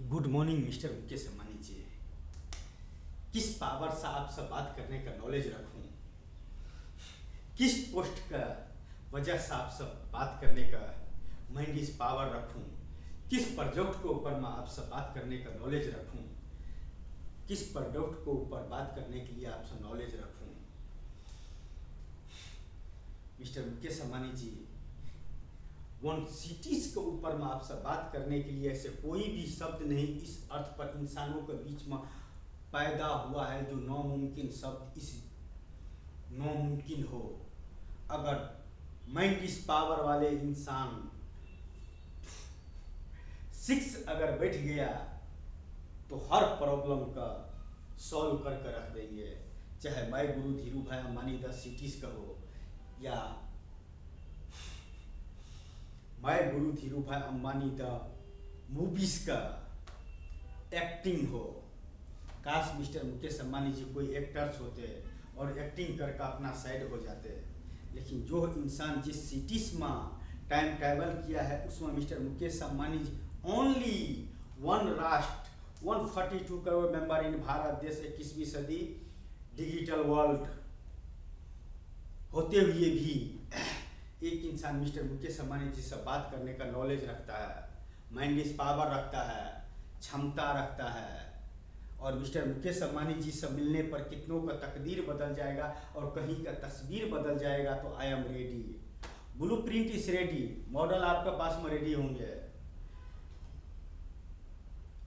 Good morning mister Mukesh Ambani ji. किस power से आपसे बात करने का नॉलेज रखूं, किस पोस्ट का वजह से आपसे बात करने का माइंड इस पावर रखूं, किस प्रोजेक्ट के ऊपर मैं आपसे बात करने का नॉलेज रखूं, किस प्रोडक्ट को ऊपर बात करने के लिए आपसे नॉलेज रखूं। मिस्टर मुकेश अंबानी जी, वन सिटीज के ऊपर मैं आपसे बात करने के लिए ऐसे कोई भी शब्द नहीं इस अर्थ पर इंसानों के बीच में पैदा हुआ है जो नामुमकिन शब्द इस नामुमकिन हो। अगर माइंड इस पावर वाले इंसान सिक्स अगर बैठ गया तो हर प्रॉब्लम का सॉल्व करके रख देंगे। चाहे मैं guru Dhirubhai Ambani the cities का हो या मैं guru Dhirubhai Ambani the movies का एक्टिंग हो। काश मिस्टर मुकेश अंबानी जी कोई एक्टर्स होते और एक्टिंग करके अपना साइड हो जाते, लेकिन जो इंसान जिस सिटीज में टाइम ट्रैवल किया है उसमें मिस्टर मुकेश अंबानी जी ओनली वन राष्ट्र 142 करोड़ मेंबर इन भारत देश 21वीं सदी डिजिटल वर्ल्ड होते हुए भी एक इंसान मिस्टर मुकेश अंबानी जी से बात करने का नॉलेज रखता है, माइंड इस पावर रखता है, क्षमता रखता है। और मिस्टर मुकेश अंबानी जी से मिलने पर कितनों का तकदीर बदल जाएगा और कहीं का तस्वीर बदल जाएगा। तो I am ready, blueprint is ready, model आपके पास में रेडी होंगे,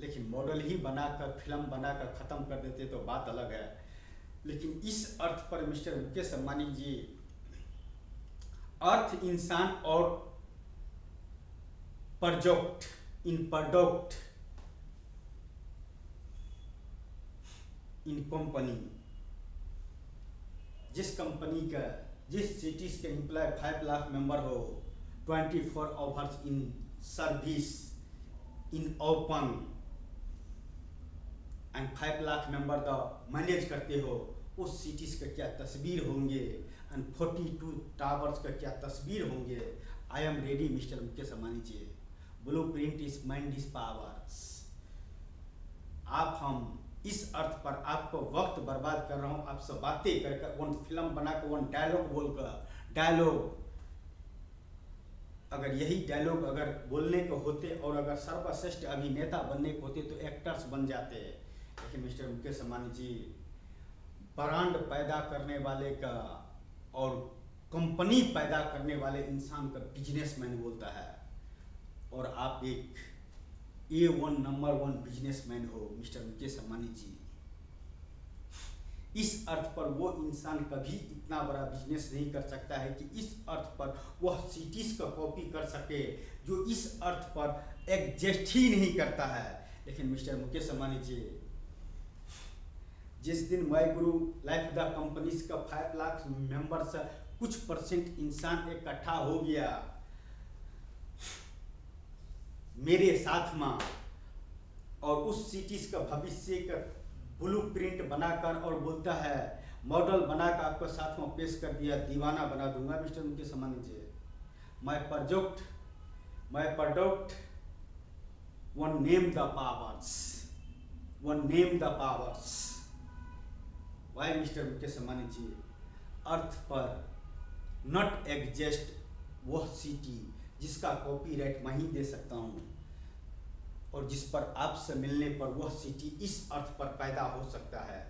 लेकिन मॉडल ही बनाकर फिल्म बनाकर खत्म कर देते तो बात अलग है। लेकिन इस अर्थ पर मिस्टर मुकेश अंबानी जी अर्थ इंसान और प्रोजेक्ट इन कंपनी, जिस कंपनी का जिस सिटीज के एम्प्लॉय 5 लाख मेंबर हो, 24 hours in service in open and 5 lakh member the manage करते हो, उस सिटीज का क्या तस्वीर होंगे एंड 42 टावर्स का क्या तस्वीर होंगे। I am ready mister Mukesh Ambani ji, blueprint is mind is powers. आप हम इस अर्थ पर आपको वक्त बर्बाद कर रहा हूं, आपसे बातें करके वन फिल्म बनाकर वन डायलॉग बोलकर डायलॉग, अगर यही डायलॉग अगर बोलने को होते और अगर सर्वश्रेष्ठ अभिनेता बनने को होते तो एक्टर्स बन जाते। लेकिन मिस्टर मुकेश अंबानी जी ब्रांड पैदा करने वाले का और कंपनी पैदा करने वाले इंसान का बिजनेसमैन बोलता है, और आप एक A1 नंबर 1 बिजनेसमैन हो मिस्टर मुकेश अंबानी जी। इस अर्थ पर वो इंसान कभी इतना बड़ा बिजनेस नहीं कर सकता है कि इस अर्थ पर वह सिटीज का कॉपी कर सके जो इस अर्थ पर एग्जिस्ट ही नहीं करता है। लेकिन मिस्टर मुकेश अंबानी जी, जिस दिन माई गुरु लाइफ द कंपनीज का 5 लाख मेंबर से कुछ परसेंट इंसान इकट्ठा हो गया मेरे साथ में और उस सिटीज का भविष्य का ब्लूप्रिंट बनाकर और बोलता है मॉडल बनाकर आपको साथ में पेश कर दिया, दीवाना बना दूंगा mister Mukesh Ambani ji. My product one name the powers, one name the powers. Why mister Mukesh Ambani ji, earth पर नॉट एग्जिस्ट वह सिटी जिसका कॉपीराइट मैं ही दे सकता हूँ और जिस पर आपसे मिलने पर वह सिटी इस अर्थ पर पैदा हो सकता है।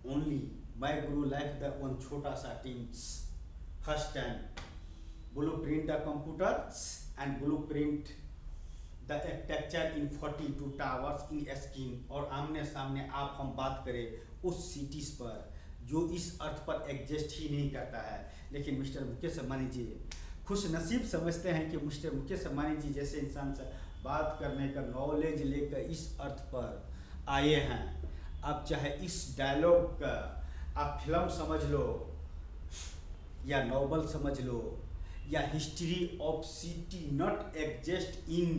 Only my guru life the one छोटा सा teams first time blue print the computers and blue print the architecture in 42 towers in skin, और आमने सामने आप हम बात करें उस सिटीज पर जो इस अर्थ पर एग्जिस्ट ही नहीं करता है। लेकिन मिस्टर मुकेश अंबानी जी खुश नसीब समझते हैं कि मिस्टर मुकेश अंबानी जी जैसे इंसान से बात करने का नॉलेज लेकर इस अर्थ पर आए हैं। अब चाहे इस डायलॉग का आप फिल्म समझ लो या नॉवल समझ लो या history of city not exist in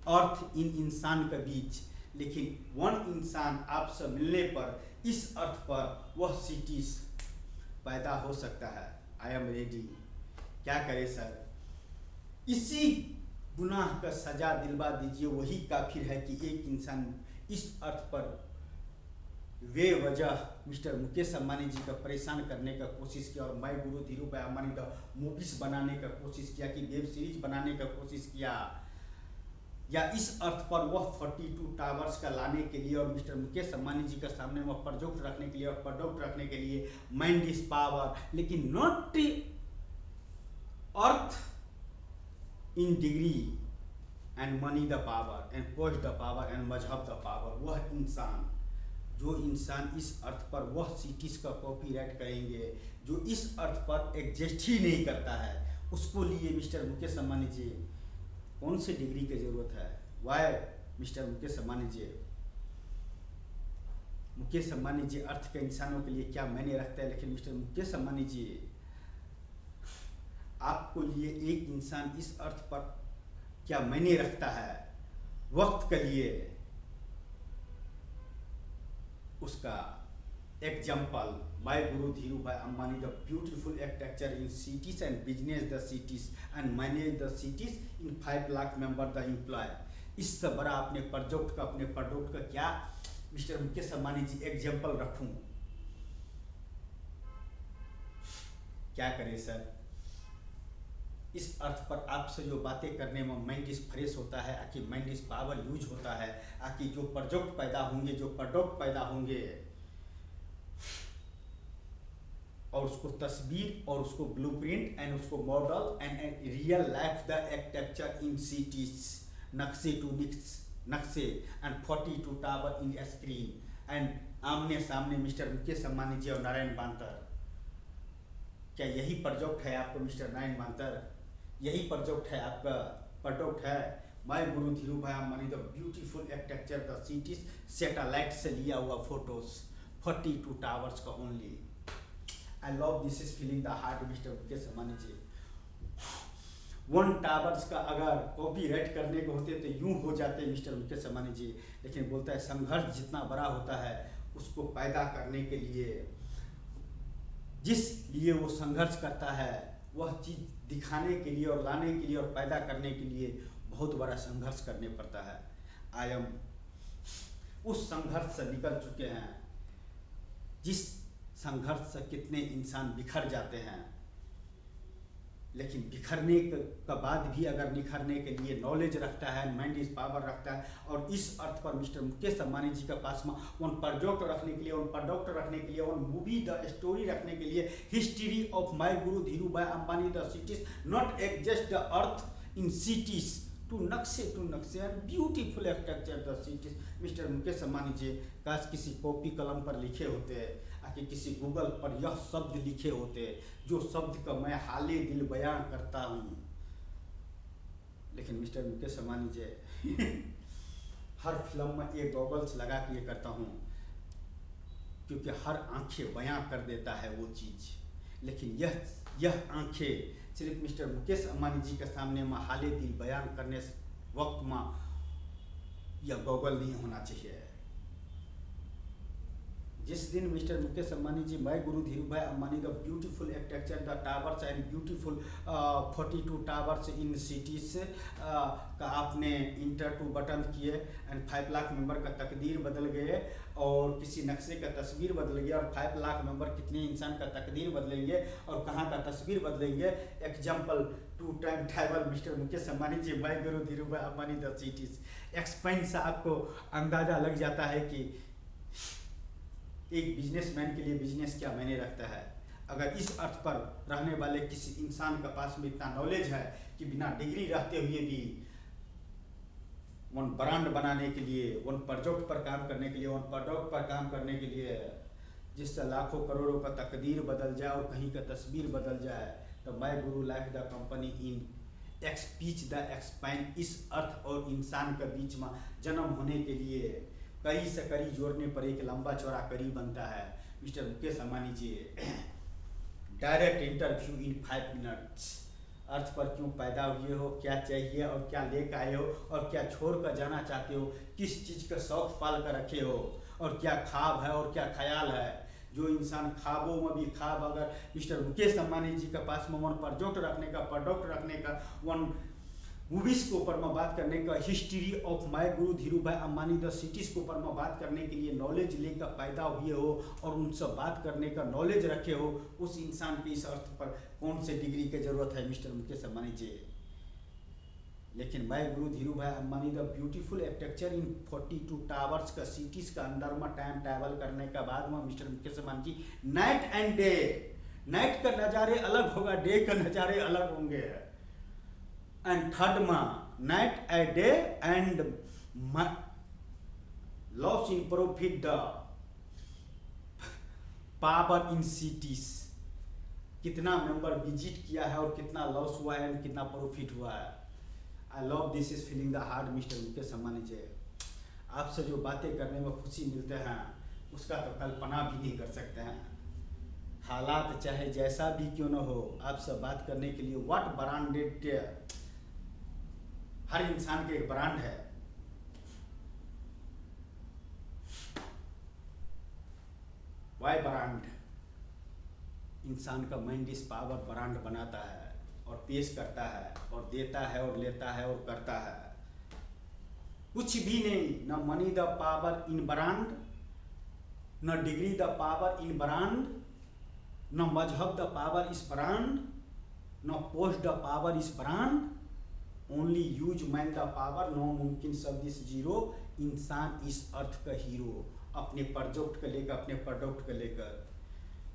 earth इन इंसान के बीच, लेकिन वन इंसान आपसे मिलने पर इस अर्थ पर वह सिटीज पैदा हो सकता है। आई एम रेडी। क्या करें सर, इसी गुनाह का सजा दिलवा दीजिए, वही काफिर है कि एक इंसान इस अर्थ पर बेवजह मिस्टर मुकेश अंबानी जी का परेशान करने का कोशिश किया और माय गुरु धीरू भाई अंबानी का मूवीज बनाने का कोशिश किया, कि वेब सीरीज बनाने का कोशिश किया, या इस अर्थ पर वह 42 टावर्स का लाने के लिए और मिस्टर मुकेश अंबानी जी का सामने वह प्रोजेक्ट रखने के लिए और प्रोडक्ट रखने के लिए माइंड इज पावर, लेकिन not earth in degree and money the power and post the power and मजहब द पावर। वह इंसान, जो इंसान इस अर्थ पर वह सिटीज का कॉपीराइट करेंगे जो इस अर्थ पर एग्जिस्ट ही नहीं करता है, उसको लिए मिस्टर मुकेश अंबानी जी कौन सी डिग्री की जरूरत है? वाई मिस्टर मुकेश अंबानी जी? मुकेश अंबानी जी अर्थ के इंसानों के लिए क्या मायने रखते हैं, लेकिन मिस्टर मुकेश अंबानी जी आपको लिए एक इंसान इस अर्थ पर क्या मायने रखता है वक्त के लिए, उसका example my guru Dhirubhai Ambani the beautiful architecture in cities and business the cities and manage the cities in 5 lakh member the employ. इससे बड़ा अपने प्रोडक्ट का क्या मिस्टर मुकेश अंबानी जी एग्जाम्पल रखूं? क्या करें सर? इस अर्थ पर आपसे जो बातें करने में माइंड इज फ्रेश होता है, आखिर माइंड इज पावर यूज होता है, आखिर जो प्रोजेक्ट पैदा होंगे, जो प्रोडक्ट पैदा होंगे और उसको तस्वीर और उसको ब्लूप्रिंट एंड उसको model and real life the architecture in cities, नक्शे टू नक्शे and 42 tower in screen and आमने सामने मिस्टर मुकेश अंबानी जी और नारायण बांतर। क्या यही प्रोजेक्ट है आपको मिस्टर नारायण बांतर? यही प्रोजेक्ट है आपका? प्रोडक्ट है my guru Dhirubhai Ambani the beautiful architecture the cities, satellite से लिया हुआ फोटोज 42 टावर्स का only. I love this is feeling the heart mister Mukesh Ambani ji. 1 towers का अगर कॉपीराइट करने को होते तो यूं हो जाते मिस्टर मुकेश अंबानी जी, लेकिन बोलता है संघर्ष जितना बड़ा होता है उसको पैदा करने के लिए, जिस लिए वो संघर्ष करता है वह चीज दिखाने के लिए और लाने के लिए और पैदा करने के लिए बहुत बड़ा संघर्ष करने पड़ता है। आई एम उस संघर्ष से निकल चुके हैं, जिस संघर्ष से कितने इंसान बिखर जाते हैं, लेकिन बिखरने के बाद भी अगर निखरने के लिए नॉलेज रखता है, माइंड इज पावर रखता है, और इस अर्थ पर मिस्टर मुकेश अंबानी जी के पास में उन प्रोजेक्ट रखने के लिए, उन प्रोडक्ट रखने के लिए, उन मूवी द स्टोरी रखने के लिए, history of my guru Dhirubhai Ambani the cities not exist the earth in cities to नक्शे and beautiful architecture the cities. Mister Mukesh Ambani ji काश किसी कॉपी कलम पर लिखे होते, आके किसी गूगल पर यह शब्द लिखे होते जो शब्द का मैं हाले दिल बयां करता हूँ, लेकिन मिस्टर मुकेश अंबानी जी हर फिल्म में एक गॉगल्स लगा के ये करता हूँ क्योंकि हर आंखें बयां कर देता है वो चीज, लेकिन यह आंखें सिर्फ मिस्टर मुकेश अंबानी जी के सामने में हाले दिल बयान करने वक्त में यह गॉगल नहीं होना चाहिए। जिस दिन mister Mukesh Ambani ji my guru Dhirubhai Ambani the beautiful architecture the towers and beautiful 42 towers in cities का आपने इंटर टू बटन किए एंड 5 लाख मेंबर का तकदीर बदल गए और किसी नक्शे का तस्वीर बदल गया, और 5 लाख मेंबर कितने इंसान का तकदीर बदलेंगे और कहाँ का तस्वीर बदलेंगे। Example 2 time travel mister Mukesh Ambani ji my guru Dhirubhai Ambani the cities. Expense से आपको अंदाजा लग जाता है कि एक बिजनेसमैन के लिए बिजनेस क्या मायने रखता है। अगर इस अर्थ पर रहने वाले किसी इंसान के पास में इतना नॉलेज है कि बिना डिग्री रहते हुए भी वन ब्रांड बनाने के लिए, वन प्रोजेक्ट पर काम करने के लिए, वन प्रोडक्ट पर काम करने के लिए, जिससे लाखों करोड़ों का तकदीर बदल जाए और कहीं का तस्वीर बदल जाए, तो my guru life the company in एक्सपीच द एक्सपाइन इस अर्थ और इंसान के बीच में जन्म होने के लिए करी से करी जोड़ने पर एक लंबा चौड़ा करी बनता है। Mister Mukesh Ambani ji direct interview in 5 minutes. Earth पर क्यों पैदा हुए हो, क्या चाहिए और क्या लेकर आए हो और क्या छोड़ कर जाना चाहते हो, किस चीज़ का शौक पाल कर रखे हो और क्या ख्वाब है और क्या ख्याल है। जो इंसान ख्वाबों में भी ख्वाब अगर मिस्टर मुकेश अंबानी जी के पास में वन प्रोजेक्ट रखने का, प्रोडक्ट रखने का, मूवीज के ऊपर में बात करने का, history of my guru Dhirubhai Ambani the cities के ऊपर में बात करने के लिए नॉलेज लेकर पैदा हुए हो और उनसे बात करने का नॉलेज रखे हो, उस इंसान की इस अर्थ पर कौन से डिग्री की जरूरत है मिस्टर मुकेश अंबानी जी। लेकिन my guru Dhirubhai Ambani the beautiful architecture in 42 towers का सिटीज का अंदर में टाइम ट्रैवल करने के बाद में mister Mukesh Ambani ji night and day, night का नज़ारे अलग होगा, डे का नज़ारे अलग होंगे। एंड थर्ड में night a day and loss in profit the power in cities, कितना मेंबर विजिट किया है और कितना लॉस हुआ है एंड कितना प्रॉफिट हुआ है। I love this is feeling the heart mister Mukesh Ambani ji. आपसे जो बातें करने में खुशी मिलते हैं उसका तो कल्पना भी नहीं कर सकते हैं। हालात चाहे जैसा भी क्यों न हो, आपसे बात करने के लिए व्हाट ब्रांडेड, हर इंसान के एक ब्रांड है। वाई ब्रांड, इंसान का माइंड इस पावर ब्रांड बनाता है और पेश करता है और देता है और लेता है और करता है। कुछ भी नहीं, न money the power in brand, न degree the power in brand, न मजहब द पावर इस ब्रांड, न post the power is brand, only use man the power, no मुमकिन शब्द इस जीरो। इंसान इस अर्थ का हीरो, अपने प्रोजेक्ट को लेकर, अपने प्रोडक्ट को लेकर।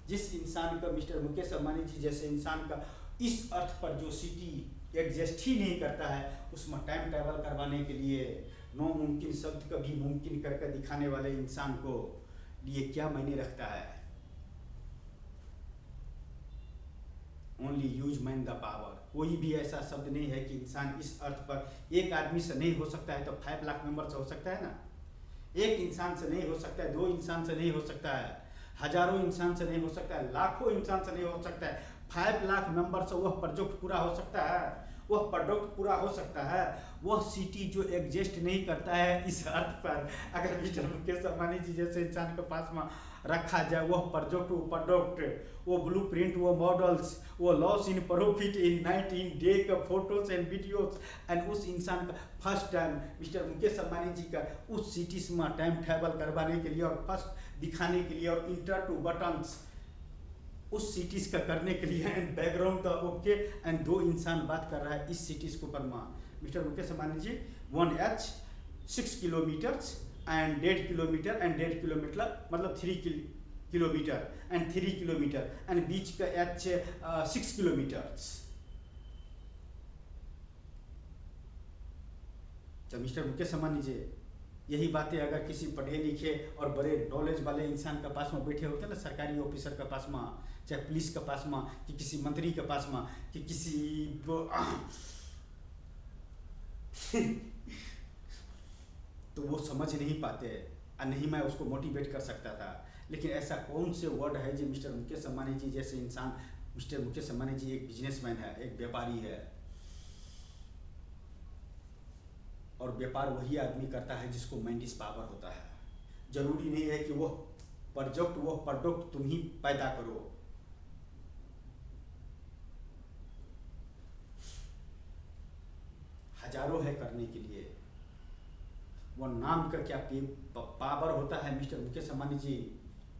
जिस इंसान का मिस्टर मुकेश अंबानी जी जैसे इंसान का इस अर्थ पर जो सिटी एग्जिस्ट ही नहीं करता है, उसमें टाइम ट्रैवल करवाने के लिए नो मुमकिन शब्द को भी मुमकिन करके दिखाने वाले इंसान को लिए क्या मायने रखता है। Only use man the power, कोई भी ऐसा शब्द नहीं है कि इंसान इस अर्थ पर एक आदमी से नहीं हो सकता है तो 5 लाख मेंबर से हो सकता है ना। एक इंसान से नहीं हो सकता है, 2 इंसान से नहीं हो सकता है, हजारों इंसान से नहीं हो सकता है, लाखों इंसान से नहीं हो सकता है। 5 लाख मेंबर से वह प्रोजेक्ट पूरा हो सकता है, वह प्रोडक्ट पूरा हो सकता है। वह सिटी जो एग्जिस्ट नहीं करता है इस अर्थ पर, अगर मिस्टर मुकेश अंबानी जी जैसे इंसान के पास में रखा जाए वह प्रोजेक्ट, वो प्रोडक्ट, वो ब्लूप्रिंट, वो मॉडल्स, वो loss in profit in night in day का फोटोज एंड वीडियोस, एंड उस इंसान का first time mister Mukesh Ambani ji का उस सिटीज में टाइम ट्रैवल करवाने के लिए और फर्स्ट दिखाने के लिए और इंटर टू बटन्स उस सिटीज का करने के लिए एंड बैकग्राउंड का ओके, एंड 2 इंसान बात कर रहा है इस सिटीज के ऊपर में। Mister Mukesh Ambani ji 1H 6 kilometres and 1.5 kilometre and 1.5 kilometre मतलब 3 किलोमीटर एंड 3 किलोमीटर एंड बीच का H 6 किलोमीटर्स। तो मिस्टर मुकेश अंबानी जी यही बातें अगर किसी पढ़े लिखे और बड़े नॉलेज वाले इंसान के पास में बैठे होते हैं ना, सरकारी ऑफिसर के पास में, चाहे पुलिस के पास में, कि किसी मंत्री के पास में, कि किसी तो वो समझ नहीं पाते और नहीं मैं उसको मोटिवेट कर सकता था। लेकिन ऐसा कौन से वर्ड है जो मिस्टर मुकेश अंबानी जी जैसे इंसान, मिस्टर मुकेश अंबानी जी एक बिजनेसमैन है, एक व्यापारी है, और व्यापार वही आदमी करता है जिसको माइंड इज पावर होता है। जरूरी नहीं है कि वह प्रोडक्ट तुम ही पैदा करो। हजारों है करने के लिए, वो नाम का क्या पावर होता है mister Mukesh Ambani ji.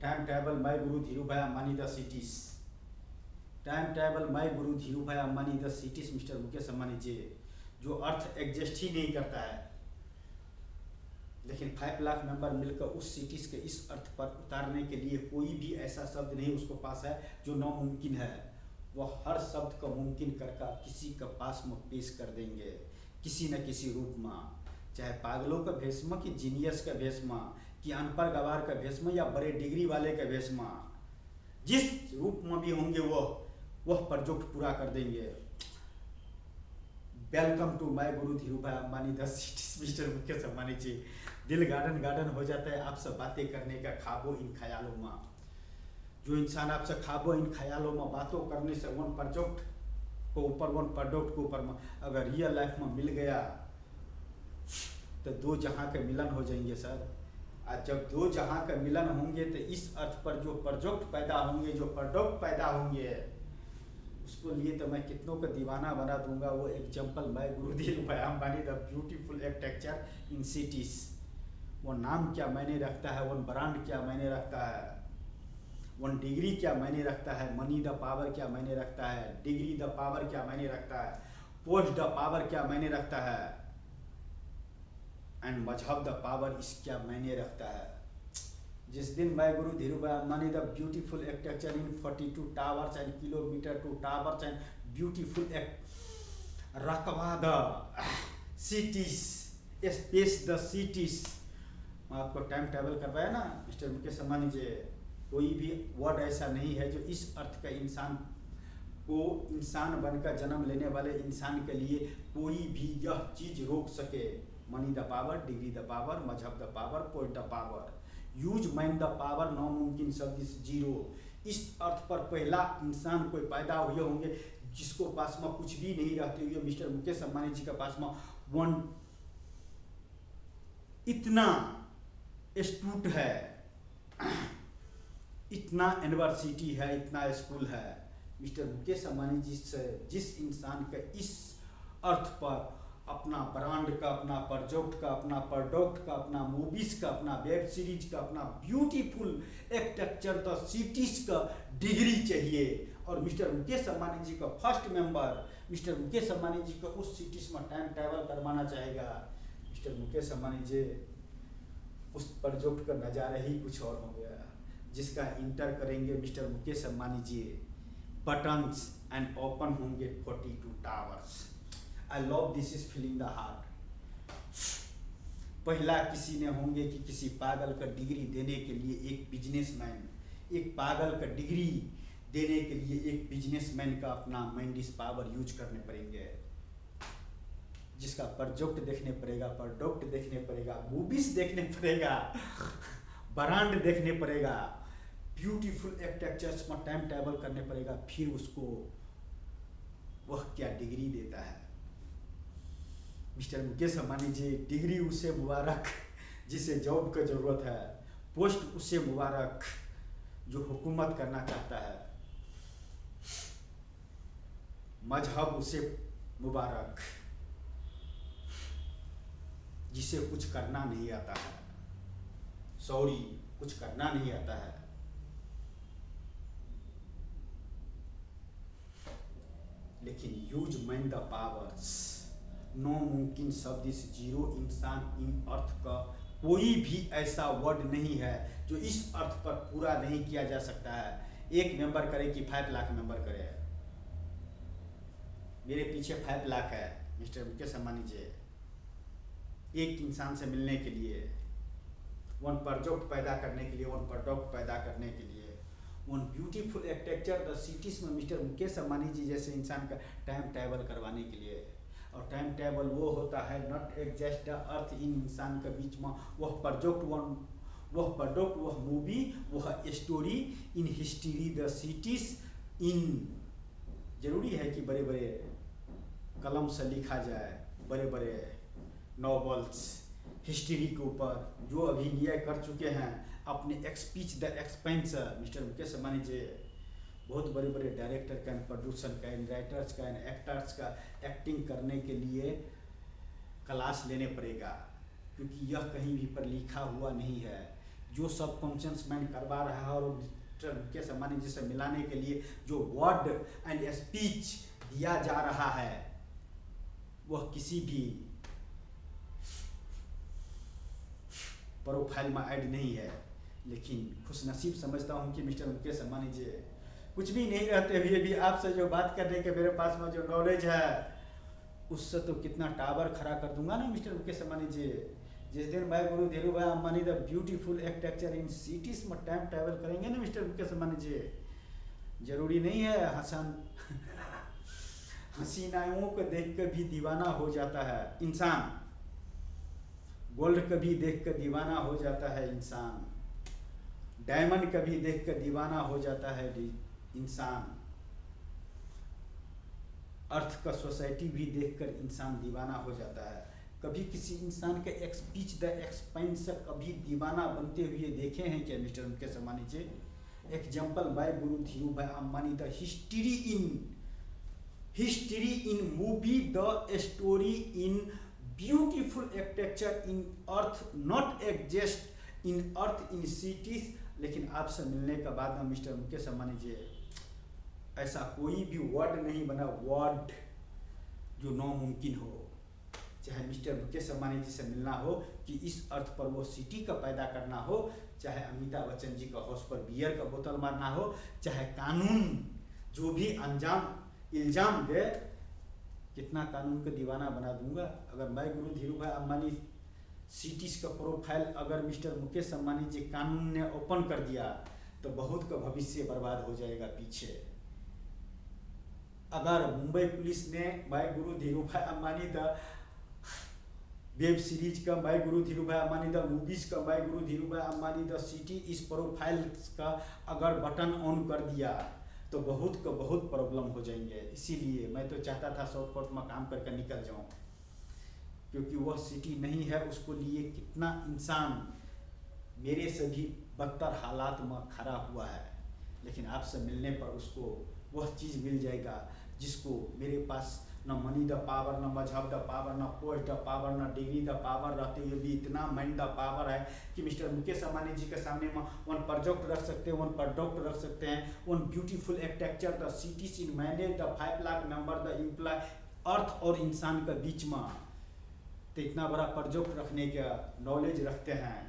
Time travel my guru Dhirubhai Ambani the cities, time travel my guru Dhirubhai Ambani the cities mister Mukesh Ambani ji, जो अर्थ एग्जिस्ट ही नहीं करता है, लेकिन 5 लाख मेंबर मिलकर उस सिटीज के इस अर्थ पर उतारने के लिए कोई भी ऐसा शब्द नहीं उसको पास है जो नामुमकिन है। वह हर शब्द को मुमकिन करके किसी के पास में पेश कर देंगे, किसी न किसी रूप में, चाहे पागलों का भेष में, कि जीनियस का भेष में, कि अनपढ़ गवार का भेष में, या बड़े डिग्री वाले का भेष में, जिस रूप में भी होंगे वह प्रोजेक्ट पूरा कर देंगे। Welcome to my guru Dhirubhai Ambani the cities mister Mukesh Ambani ji. दिल गार्डन गार्डन हो जाता है आपसे बातें करने का, ख्वाबों इन ख्यालों में। जो इंसान आपसे ख्वाबों इन ख्यालों में बातों करने से वन प्रोजेक्ट को ऊपर, वन प्रोडक्ट को ऊपर में अगर रियल लाइफ में मिल गया तो 2 जहां के मिलन हो जाएंगे सर। और जब 2 जहां का मिलन होंगे तो इस अर्थ पर जो प्रोजेक्ट पैदा होंगे, जो प्रोडक्ट पैदा होंगे, उसको लिए तो मैं कितनों का दीवाना बना दूंगा। वो एग्जाम्पल मैं guru Dhirubhai Ambani the beautiful architecture in cities. वो नाम क्या मायने रखता है, वो ब्रांड क्या मायने रखता है, वन डिग्री क्या मायने रखता है, मनी द पावर क्या मायने रखता है, डिग्री द पावर क्या मायने रखता है, पोस्ट द पावर क्या मायने रखता है, एंड मजहब द पावर इस क्या मायने रखता है। जिस दिन मैं guru Dhirubhai Ambani the beautiful architecture in 42 towers and kilometre to towers and beautiful रकबा the cities space the cities. मैं आपको टाइम ट्रेवल करवाया ना मिस्टर मुकेश अंबानी जी। कोई भी वर्ड ऐसा नहीं है जो इस अर्थ का इंसान को, इंसान बनकर जन्म लेने वाले इंसान के लिए कोई भी यह चीज रोक सके। Money the power, degree the power, मजहब the power, poet the power, use mind the power, नामुमकिन शब्द जीरो। इस अर्थ पर पहला इंसान कोई पैदा हुए होंगे जिसको पास में कुछ भी नहीं रहते हुए मिस्टर मुकेश अंबानी जी का पास में वन इतना इंस्टीट्यूट है, इतना यूनिवर्सिटी है, इतना स्कूल है। मिस्टर मुकेश अंबानी जी से जिस इंसान का इस अर्थ पर अपना ब्रांड का, अपना प्रोजेक्ट का, अपना प्रोडक्ट का, अपना मूवीज का, अपना वेब सीरीज का, अपना ब्यूटीफुल आर्किटेक्चर द सिटीज का डिग्री चाहिए, और मिस्टर मुकेश अंबानी जी का first member mister Mukesh Ambani ji को उस सिटीज में टाइम ट्रैवल करवाना चाहेगा। मिस्टर मुकेश अंबानी जी उस प्रोजेक्ट का नज़ारा ही कुछ और हो गया, जिसका इंटर करेंगे mister Mukesh Ambani ji, buttons and open होंगे 42 towers. I love this is feeling the heart. पहला किसी ने होंगे कि किसी पागल का डिग्री देने के लिए एक बिजनेसमैन, एक पागल का डिग्री देने के लिए एक बिजनेसमैन का अपना मैंडिस पावर यूज करने पड़ेंगे, जिसका प्रोजेक्ट देखने पड़ेगा, प्रोडक्ट देखने पड़ेगा, मूवीज देखने पड़ेगा, ब्रांड देखने पड़ेगा, ब्यूटीफुल आर्किटेक्चर्स में टाइम ट्रैवल करने पड़ेगा, फिर उसको वह क्या डिग्री देता है। मिस्टर मुकेश अंबानी जी, डिग्री उसे मुबारक जिसे जॉब का जरूरत है, पोस्ट उसे मुबारक जो हुकूमत करना चाहता है, मजहब उसे मुबारक जिसे कुछ करना नहीं आता है, सॉरी कुछ करना नहीं आता है। लेकिन use mind the powers, no मुमकिन शब्द इस जीरो। इंसान इन अर्थ का कोई भी ऐसा वर्ड नहीं है जो इस अर्थ पर पूरा नहीं किया जा सकता है। एक मेंबर करे कि 5 लाख मेंबर करे, मेरे पीछे 5 लाख है मिस्टर मुकेश अंबानी जी। एक इंसान से मिलने के लिए, वन प्रोजेक्ट पैदा करने के लिए, वन प्रोडक्ट पैदा करने के लिए, one beautiful architecture the cities में मिस्टर मुकेश अंबानी जी जैसे इंसान का टाइम ट्रैवल करवाने के लिए। और टाइम ट्रैवल वो होता है नॉट एग्जस्ट द अर्थ इन इंसान के बीच में, वह प्रोजेक्ट, वह प्रोडक्ट, वह मूवी, वह story in history the cities इन। जरूरी है कि बड़े बड़े कलम से लिखा जाए, बड़े बड़े नॉवेल्स हिस्ट्री के ऊपर जो अभिनय कर चुके हैं अपने स्पीच द एक्सपेंसर। मिस्टर मुकेश अंबानी जी बहुत बड़े बड़े डायरेक्टर का, प्रोड्यूसर का, राइटर्स का, एक्टर्स का एक्टिंग करने के लिए क्लास लेने पड़ेगा, क्योंकि यह कहीं भी पर लिखा हुआ नहीं है। जो सब कॉन्शंस मैन करवा रहा है और मिस्टर मुकेश अंबानी जी से मिलाने के लिए जो वर्ड एंड स्पीच दिया जा रहा है वह किसी भी प्रोफाइल में ऐड नहीं है। लेकिन खुशनसीब समझता हूँ कि मिस्टर मुकेश अंबानी जी कुछ भी नहीं रहते हुए भी आपसे जो बात करने के मेरे पास में जो नॉलेज है उससे तो कितना टावर खड़ा कर दूंगा ना मिस्टर मुकेश अंबानी जी। जिस दिन मैं guru Dhirubhai Ambani the beautiful architecture in cities में टाइम ट्रैवल करेंगे ना मिस्टर मुकेश अंबानी जी, जरूरी नहीं है हसीनाओं को देख कर भी दीवाना हो जाता है इंसान, गोल्ड कभी देख कर दीवाना हो जाता है इंसान, डायमंड कभी देख कर दीवाना हो जाता है इंसान, अर्थ का सोसाइटी भी देखकर इंसान दीवाना हो जाता है। कभी किसी इंसान के स्पीच द एक्सपेंसर कभी दीवाना बनते हुए देखे हैं क्या mister Mukesh Ambani ji? Example by guru Dhirubhai Ambani the history in history in movie, the story in beautiful architecture in earth, not exist in earth in cities। लेकिन आपसे मिलने के बाद में मिस्टर मुकेश अंबानी जी, ऐसा कोई भी वर्ड नहीं बना, वर्ड जो नामुमकिन हो, चाहे मिस्टर मुकेश अंबानी जी से मिलना हो कि इस अर्थ पर वो सिटी का पैदा करना हो, चाहे अमिताभ बच्चन जी का हाउस पर बियर का बोतल मारना हो, चाहे कानून जो भी अंजाम इल्जाम दे, कितना कानून का दीवाना बना दूंगा। अगर मैं गुरु धीरू भाई अंबानी सिटीज का प्रोफाइल अगर मिस्टर मुकेश अंबानी जी कानून ने ओपन कर दिया तो बहुत का भविष्य बर्बाद हो जाएगा पीछे। अगर मुंबई पुलिस ने मैं guru Dhirubhai Ambani the web series का, मैं guru Dhirubhai Ambani the movies का, मैं guru Dhirubhai Ambani the city इस प्रोफाइल का अगर बटन ऑन कर दिया तो बहुत का बहुत प्रॉब्लम हो जाएंगे। इसीलिए मैं तो चाहता था शॉर्टकट में काम करके निकल जाऊं, क्योंकि वह सिटी नहीं है, उसको लिए कितना इंसान मेरे से भी बदतर हालात में खड़ा हुआ है। लेकिन आपसे मिलने पर उसको वह चीज़ मिल जाएगा जिसको मेरे पास न मनी द पावर, न मजहब द पावर, न पोस्ट द पावर, न डिग्री द पावर रहते हुए भी इतना माइंड द पावर है कि मिस्टर मुकेश अंबानी जी के सामने में वन प्रोजेक्ट रख सकते हैं, वन प्रोडक्ट रख सकते हैं, one beautiful architecture the cities in manage the 5 lakh member the employ, earth और इंसान के बीच में तो इतना बड़ा प्रोजेक्ट रखने का नॉलेज रखते हैं।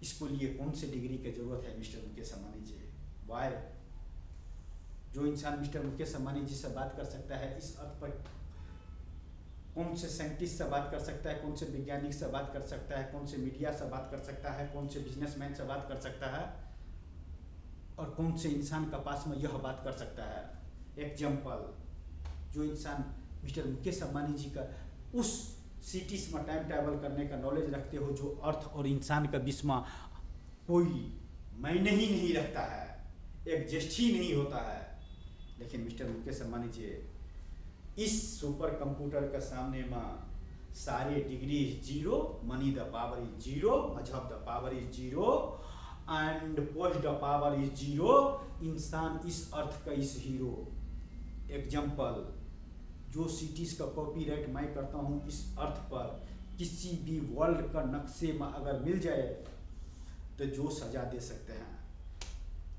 इसको लिए कौन से डिग्री की जरूरत है मिस्टर मुकेश अंबानी जी? वाई? जो इंसान मिस्टर मुकेश अंबानी जी से बात कर सकता है इस अर्थ पर, कौन से साइंटिस्ट से बात कर सकता है, कौन से वैज्ञानिक से बात कर सकता है, कौन से मीडिया से बात कर सकता है, कौन से बिजनेसमैन से बात कर सकता है, और कौन से इंसान के पास में यह बात कर सकता है? एग्जाम्पल, जो इंसान मिस्टर मुकेश अंबानी जी का उस सिटीज में टाइम ट्रैवल करने का नॉलेज रखते हो जो अर्थ और इंसान का बीच में कोई मायने ही नहीं रखता है, एग्जिस्ट ही नहीं होता है। लेकिन मिस्टर मुकेश अंबानी जी इस सुपर कंप्यूटर के सामने में सारे degree zero, money the power is zero, मजहब the power is zero and post the power is zero, इंसान इस अर्थ का इस हीरो। एग्जाम्पल, जो सिटीज का कॉपीराइट मैं करता हूँ इस अर्थ पर किसी भी वर्ल्ड का नक्शे में अगर मिल जाए तो जो सजा दे सकते हैं।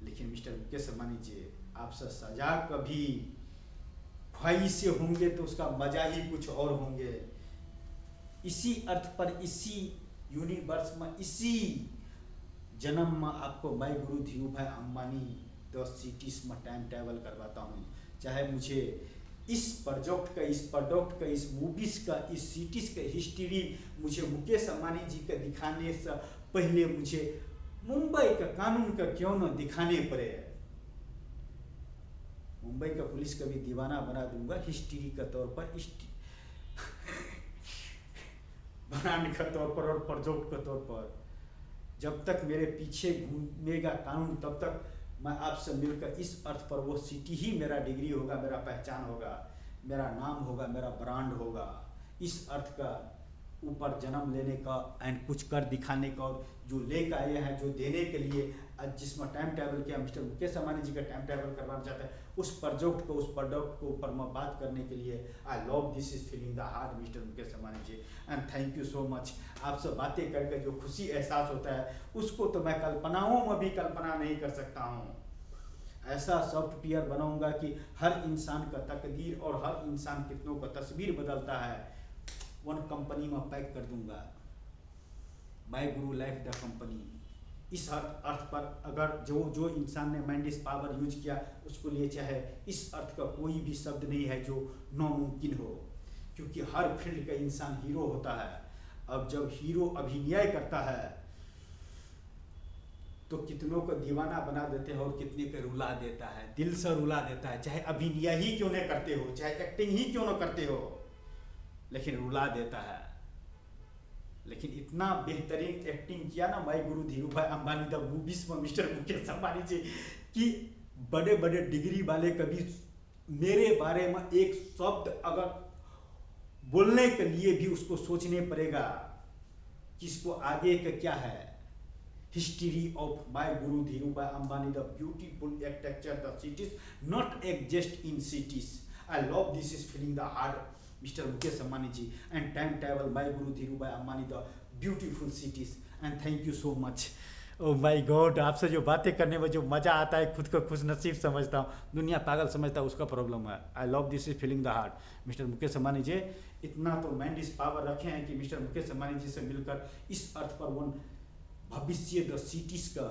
लेकिन मिस्टर मुकेश अंबानी जी आपसे सजा कभी ख्वाहिश से होंगे तो उसका मजा ही कुछ और होंगे। इसी अर्थ पर, इसी यूनिवर्स में, इसी जन्म में आपको मैं गुरु धीरू भाई अंबानी 10 सिटीज में टाइम ट्रैवल करवाता हूँ। चाहे मुझे इस प्रोजेक्ट का, इस प्रोडक्ट का, इस मूवीज का, इस सिटीज का हिस्ट्री मुझे मुकेश अंबानी जी का दिखाने से पहले मुझे मुंबई का कानून का क्यों न दिखाने पड़े, मुंबई का पुलिस का भी दीवाना बना दूंगा हिस्ट्री का तौर पर, ब्रांड का तौर पर और प्रोजेक्ट का तौर पर। जब तक मेरे पीछे घूमेगा कानून तब तक मैं आपसे मिलकर इस अर्थ पर वो सिटी ही मेरा डिग्री होगा, मेरा पहचान होगा, मेरा नाम होगा, मेरा ब्रांड होगा। इस अर्थ का ऊपर जन्म लेने का एंड कुछ कर दिखाने का, और जो लेकर आए हैं, जो देने के लिए जिसमें टाइम ट्रैवल किया मिस्टर मुकेश अंबानी जी का टाइम ट्रैवल करवाना चाहता है, उस प्रोजेक्ट को, उस प्रोडक्ट को ऊपर में बात करने के लिए I love this is feeling the heart mister Mukesh Ambani ji and thank you so much. आपसे बातें करके जो खुशी एहसास होता है उसको तो मैं कल्पनाओं में भी कल्पना नहीं कर सकता हूँ। ऐसा सॉफ्टवेयर बनाऊंगा कि हर इंसान का तकदीर और हर इंसान कितनों का तस्वीर बदलता है, वन कंपनी में पैक कर दूंगा, my guru life the company. इस अर्थ पर अगर जो इंसान ने माइंड इज पावर यूज किया उसको लिए चाहे इस अर्थ का कोई भी शब्द नहीं है जो नामुमकिन हो, क्योंकि हर फील्ड का इंसान हीरो होता है। अब जब हीरो अभिनय करता है तो कितनों को दीवाना बना देते हैं और कितने को रुला देता है, दिल से रुला देता है। चाहे अभिनय ही क्यों न करते हो, चाहे एक्टिंग ही क्यों न करते हो, लेकिन रुला देता है। लेकिन इतना बेहतरीन एक्टिंग किया ना मैं guru Dhirubhai Ambani the movies में मिस्टर मुकेश अंबानी जी कि बड़े बड़े डिग्री वाले कभी मेरे बारे में एक शब्द अगर बोलने के लिए भी उसको सोचने पड़ेगा कि इसको आगे का क्या है, history of my Guru Dhirubhai Ambani, the beautiful architecture, the cities, not exist in cities. I love this is feeling the heart, Mr. Mukesh Ambani ji, and timetable my Guru Dhirubhai Ambani, the beautiful cities, and thank you so much. Oh my God, आपसे जो बातें करने में जो मज़ा आता है, खुद को खुश नसीब समझता हूँ, दुनिया पागल समझता है, उसका प्रॉब्लम है। I love this is feeling the heart. Mister Mukesh Ambani ji इतना तो मैंडिस पावर रखे हैं कि मिस्टर मुकेश अंबानी जी से मिलकर इस अर्थ पर वन भविष्य द सिटीज का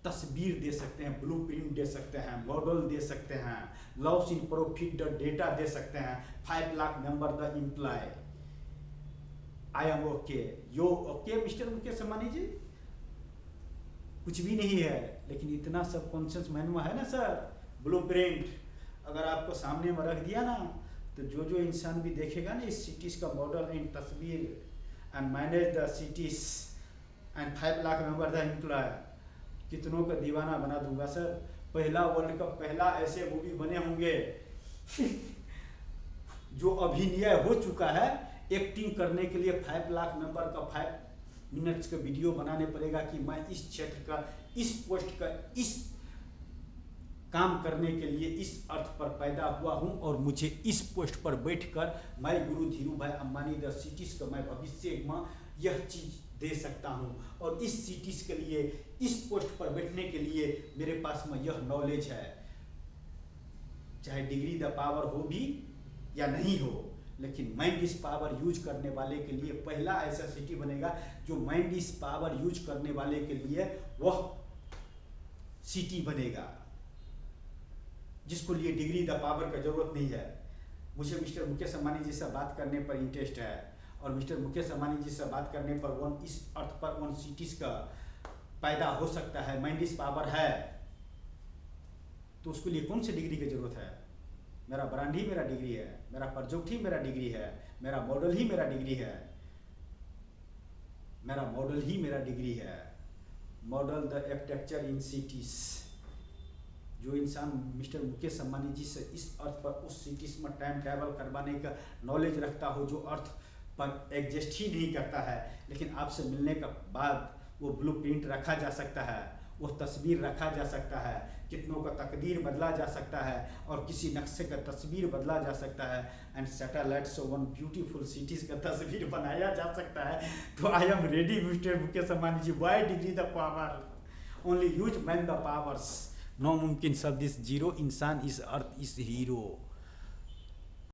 तस्वीर दे सकते हैं, ब्लूप्रिंट दे सकते हैं, मॉडल दे सकते हैं, loss in profit the data दे सकते हैं, 5 lakh member the employ. I am okay, yo okay mister Mukesh Ambani ji? कुछ भी नहीं है, लेकिन इतना सब कॉन्शियस माइंड में है ना सर, ब्लूप्रिंट अगर आपको सामने में रख दिया ना, तो जो जो इंसान भी देखेगा ना इस सिटीज का मॉडल एंड तस्वीर and manage the cities and 5 lakh member the employ, कितनों का दीवाना बना दूंगा सर। पहला वर्ल्ड कप, पहला ऐसे मूवी बने होंगे जो अभिनय हो चुका है, एक्टिंग करने के लिए 5 लाख मेंबर का 5 मिनट्स का वीडियो बनाने पड़ेगा कि मैं इस क्षेत्र का, इस पोस्ट का, इस काम करने के लिए इस अर्थ पर पैदा हुआ हूं और मुझे इस पोस्ट पर बैठकर मैं गुरु धीरूभाई अंबानी द सिटीज का मैं भविष्य में यह चीज दे सकता हूं, और इस सिटीज के लिए, इस पोस्ट पर बैठने के लिए मेरे पास में यह नॉलेज है। चाहे डिग्री द पावर हो भी या नहीं हो, लेकिन माइंड इस पावर यूज करने वाले के लिए पहला ऐसा सिटी बनेगा जो माइंड इस पावर यूज करने वाले के लिए वह सिटी बनेगा, जिसको लिए डिग्री द पावर का जरूरत नहीं है। मुझे मिस्टर मुकेश अंबानी जी से बात करने पर इंटरेस्ट है, और मिस्टर मुकेश अंबानी जी से बात करने पर वन इस अर्थ पर वन सिटीज का पैदा हो सकता है, माइंड इस पावर है, तो उसके लिए कौन सी डिग्री की जरूरत है? मेरा ब्रांड ही मेरा डिग्री है, मेरा प्रोजेक्ट ही मेरा डिग्री है, मेरा मॉडल ही मेरा डिग्री है, मेरा मॉडल ही मेरा डिग्री है। Model the architecture in cities. जो इंसान मिस्टर मुकेश अंबानी जी से इस अर्थ पर उस सिटीज में टाइम ट्रैवल करवाने का नॉलेज रखता हो, जो अर्थ पर एग्जिस्ट ही नहीं करता है, लेकिन आपसे मिलने के बाद वो ब्लूप्रिंट रखा जा सकता है, वो तस्वीर रखा जा सकता है, कितनों का तकदीर बदला जा सकता है, और किसी नक्शे का तस्वीर बदला जा सकता है, एंड सैटेलाइट से वन ब्यूटीफुल सिटीज का तस्वीर बनाया जा सकता है। तो I am ready mister Mukesh Ambani ji, why degree the power, only use man the powers, no मुमकिन सब दिस जीरो, इंसान इस अर्थ इस हीरो।